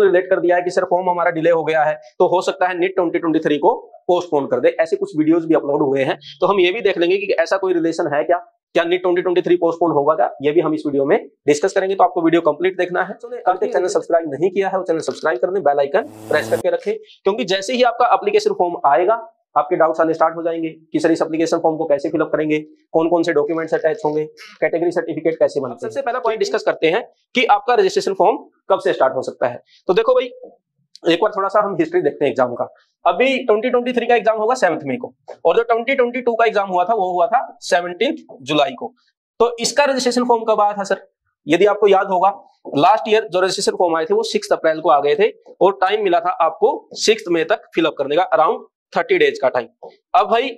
Relate कर दिया है कि सर फॉर्म हमारा डिले हो गया है, तो हो सकता है नीट 2023 को पोस्टपोन कर दे। ऐसे कुछ वीडियोस भी अपलोड हुए हैं, तो हम ये भी देख लेंगे कि ऐसा कोई रिलेशन है क्या नीट 2023 पोस्टपोन होगा क्या, ये भी हम इस वीडियो में डिस्कस करेंगे। तो आपको वीडियो कंप्लीट देखना है। तो अभी तक चैनल सब्सक्राइब नहीं किया है वो चैनल सब्सक्राइब कर दें, बेल आइकन प्रेस करके रखें, क्योंकि जैसे ही आपका एप्लीकेशन फॉर्म आएगा आपके डाउट्स आने स्टार्ट हो जाएंगे कि सर इस एप्लीकेशन फॉर्म को कैसे फिलअप करेंगे, कौन कौन से डॉक्यूमेंट्स अटैच होंगे, कैटेगरी सर्टिफिकेट कैसे बनते हैं। सबसे पहला पॉइंट डिस्कस करते हैं कि आपका रजिस्ट्रेशन फॉर्म कब से स्टार्ट हो सकता है। तो देखो भाई, एक बार थोड़ा सा हम हिस्ट्री देखते हैं एग्जाम का। अभी 2023 का एग्जाम होगा 7 मई को, और जो 2022 का एग्जाम हुआ था वो हुआ था 17 जुलाई को। तो इसका रजिस्ट्रेशन फॉर्म कब आया था सर? यदि आपको याद होगा, लास्ट ईयर जो रजिस्ट्रेशन फॉर्म आए थे वो 6 अप्रैल को आ गए थे, और टाइम मिला था आपको 6 मई तक फिलअप करने का, अराउंड 30 डेज का टाइम। अब भाई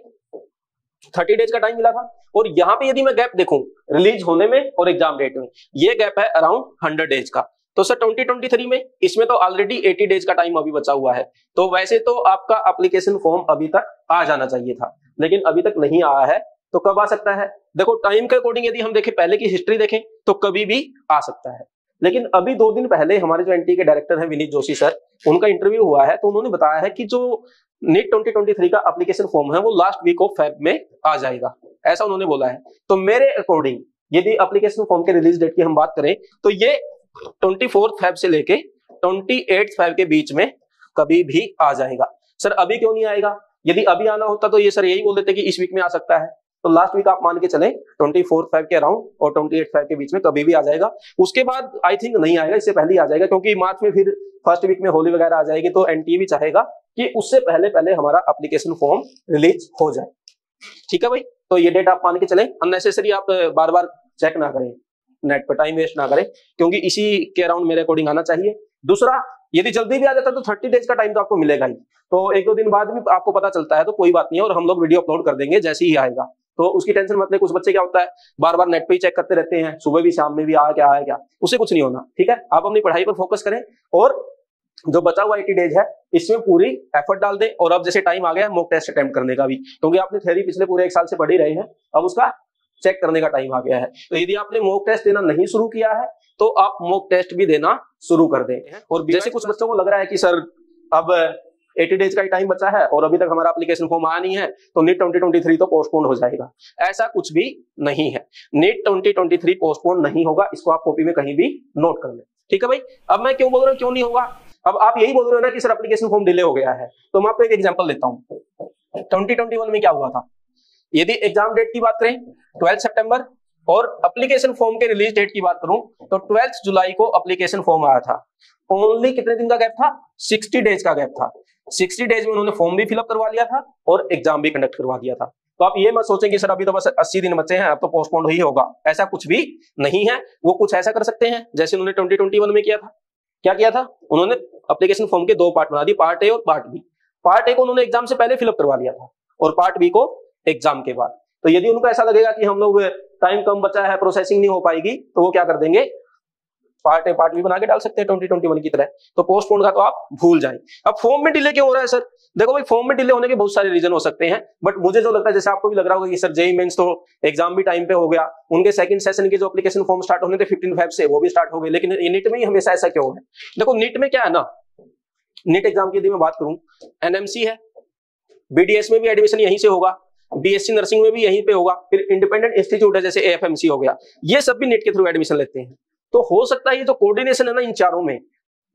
30 डेज का टाइम मिला था, और यहाँ पे यदि मैं गैप देखूं रिलीज होने में और एग्जाम डेट में, ये गैप है अराउंड 100 डेज का। तो सर 2023 में इसमें तो ऑलरेडी 80 डेज का टाइम अभी बचा हुआ है। तो वैसे तो आपका एप्लीकेशन फॉर्म अभी तक आ जाना चाहिए था, लेकिन अभी तक नहीं आया है। तो कब आ सकता है? देखो टाइम के अकॉर्डिंग यदि हम देखें, पहले की हिस्ट्री देखें तो कभी भी आ सकता है। लेकिन अभी 2 दिन पहले हमारे जो एनटीए के डायरेक्टर हैं विनीत जोशी सर, उनका इंटरव्यू हुआ है, तो उन्होंने बताया है कि जो नीट 2023 का एप्लीकेशन फॉर्म है वो लास्ट वीक ऑफ फेब में आ जाएगा, ऐसा उन्होंने बोला है। तो मेरे अकॉर्डिंग यदि एप्लीकेशन फॉर्म के रिलीज डेट की हम बात करें तो ये 24 फेब से लेके 28 फेब के बीच में कभी भी आ जाएगा। सर अभी क्यों नहीं आएगा? यदि अभी आना होता तो ये सर यही बोल देते कि इस वीक में आ सकता है। तो लास्ट वीक आप मान के चलें 24 फेब के अराउंड और 28 फेब के बीच में कभी भी आ जाएगा। उसके बाद आई थिंक नहीं आएगा, इससे पहले ही आ जाएगा, क्योंकि मार्च में फिर फर्स्ट वीक में होली वगैरह आ जाएगी। तो एनटीए भी चाहेगा कि उससे पहले पहले हमारा एप्लीकेशन फॉर्म रिलीज हो जाए। ठीक है भाई, तो ये डेट आप मान के चलें। अननेसेसरी आप बार बार चेक ना करें, नेट पर टाइम वेस्ट ना करें, क्योंकि इसी के अराउंड मेरे अकॉर्डिंग आना चाहिए। दूसरा, यदि जल्दी भी आ जाता तो 30 डेज का टाइम तो आपको मिलेगा ही, तो 1-2 दिन बाद भी आपको पता चलता है तो कोई बात नहीं है, और हम लोग वीडियो अपलोड कर देंगे जैसे ही आएगा। तो उसकी टेंशन मत ले। कुछ बच्चे क्या होता है बार बार नेट पे ही चेक करते रहते हैं, सुबह भी शाम में भी आया क्या, उससे कुछ नहीं होना। ठीक है, आप अपनी पढ़ाई पर फोकस करें, और जो बचा हुआ 80 डेज है इसमें पूरी एफर्ट डाल दें। और अब जैसे टाइम आ गया है मॉक टेस्ट अटेम्प्ट करने का भी, क्योंकि आपने थ्योरी पिछले पूरे 1 साल से पढ़ ही रहे हैं, अब उसका चेक करने का टाइम आ गया है। तो यदि आपने मॉक टेस्ट देना नहीं शुरू किया है तो आप मॉक टेस्ट भी देना शुरू कर दें। और जैसे कुछ बच्चों को लग रहा है कि सर अब 80 डेज का ही टाइम बचा है और अभी तक हमारा एप्लीकेशन फॉर्म आया नहीं है, तो नीट 2023 तो पोस्टपोन हो जाएगा, ऐसा कुछ भी नहीं है। नीट 2023 पोस्टपोन नहीं होगा, इसको आप कॉपी में कहीं भी नोट कर लें। ठीक है भाई, अब मैं क्यों बोल रहा हूँ क्यों नहीं होगा? अब आप यही बोल रहे हो ना कि सर एप्लीकेशन फॉर्म डिले हो गया है, तो मैं आपको एक एग्जांपल देता हूँ। 2021 में क्या हुआ था? यदि एग्जाम डेट की बात करें 12 सितंबर, और एप्लीकेशन फॉर्म के रिलीज डेट की बात करूं तो 12 जुलाई को एप्लीकेशन फॉर्म आया था। ओनली कितने दिन का गैप था? 60 डेज का गैप था। 60 डेज में उन्होंने फॉर्म भी फिलअप करवा लिया था और एग्जाम भी कंडक्ट करवा दिया था। तो आप ये मत सोचें कि सर अभी तो बस 80 दिन बचे हैं, अब तो पोस्टपोन ही होगा, ऐसा कुछ भी नहीं है। वो कुछ ऐसा कर सकते हैं जैसे उन्होंने 2021 में किया था। क्या किया था? उन्होंने एप्लीकेशन फॉर्म के 2 पार्ट बना दिए, पार्ट ए और पार्ट बी। पार्ट ए को उन्होंने एग्जाम से पहले फिलअप करवा दिया था, और पार्ट बी को एग्जाम के बाद। तो यदि उनको ऐसा लगेगा कि हम लोग टाइम कम बचा है, प्रोसेसिंग नहीं हो पाएगी, तो वो क्या कर देंगे, पार्ट ए पार्ट बी बना के डाल सकते हैं 2021 की तरह। तो पोस्टपोन का तो आप भूल जाएं। अब फॉर्म में डिले क्यों हो रहा है सर? देखो भाई, फॉर्म में डिले होने के बहुत सारे रीजन हो सकते हैं, बट मुझे जो लगता है, जैसे आपको भी लग रहा होगा कि सर जेईई मेंस तो एग्जाम भी टाइम पे हो गया, उनके सेकंड सेशन के जो एप्लीकेशन फॉर्म स्टार्ट होने थे 15 फेब से, वो भी स्टार्ट हो गए, लेकिन नीट में ही हमेशा ऐसा क्यों है? देखो नीट में क्या है ना, नीट एग्जाम की यदि मैं बात करूं, एनएमसी है, बीडीएस में भी एडमिशन यहीं से होगा, बीएससी नर्सिंग में भी यहीं पे होगा, फिर इंडिपेंडेंट इंस्टीट्यूट है जैसे एएफएमसी हो गया, ये सब भी नीट के थ्रू एडमिशन लेते हैं। तो हो सकता है ये जो कोऑर्डिनेशन है ना इन चारों में,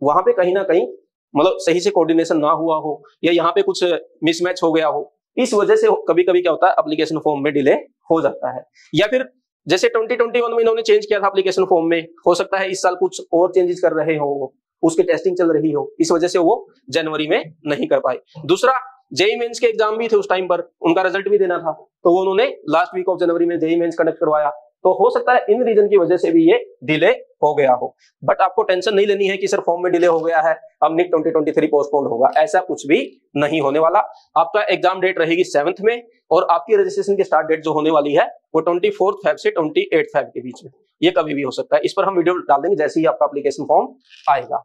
वहां पे कहीं ना कहीं मतलब सही से कोऑर्डिनेशन ना हुआ हो, या यहाँ पे कुछ मिसमैच हो गया हो, इस वजह से कभी कभी क्या होता है एप्लीकेशन फॉर्म में डिले हो जाता है। या फिर जैसे 2021 में इन्होंने चेंज किया था एप्लीकेशन फॉर्म में, हो सकता है इस साल कुछ और चेंजेस कर रहे हो, उसकी टेस्टिंग चल रही हो, इस वजह से वो जनवरी में नहीं कर पाए। दूसरा, जेईई मेंस के एग्जाम भी थे उस टाइम पर, उनका रिजल्ट भी देना था, तो वो उन्होंने लास्ट वीक ऑफ जनवरी में जेईई मेंस कंडक्ट करवाया। तो हो सकता है इन रीजन की वजह से भी ये डिले हो गया हो, बट आपको टेंशन नहीं लेनी है कि सर फॉर्म में डिले हो गया है अब नीट 2023 पोस्टपोन होगा, ऐसा कुछ भी नहीं होने वाला। आपका एग्जाम डेट रहेगी 7 में, और आपकी रजिस्ट्रेशन की स्टार्ट डेट जो होने वाली है वो 24 फेब से 28 फेब के बीच में, ये कभी भी हो सकता है। इस पर हम वीडियो डाल देंगे जैसे ही आपका एप्लीकेशन फॉर्म आएगा।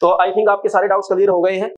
तो आई थिंक आपके सारे डाउट्स क्लियर हो गए हैं।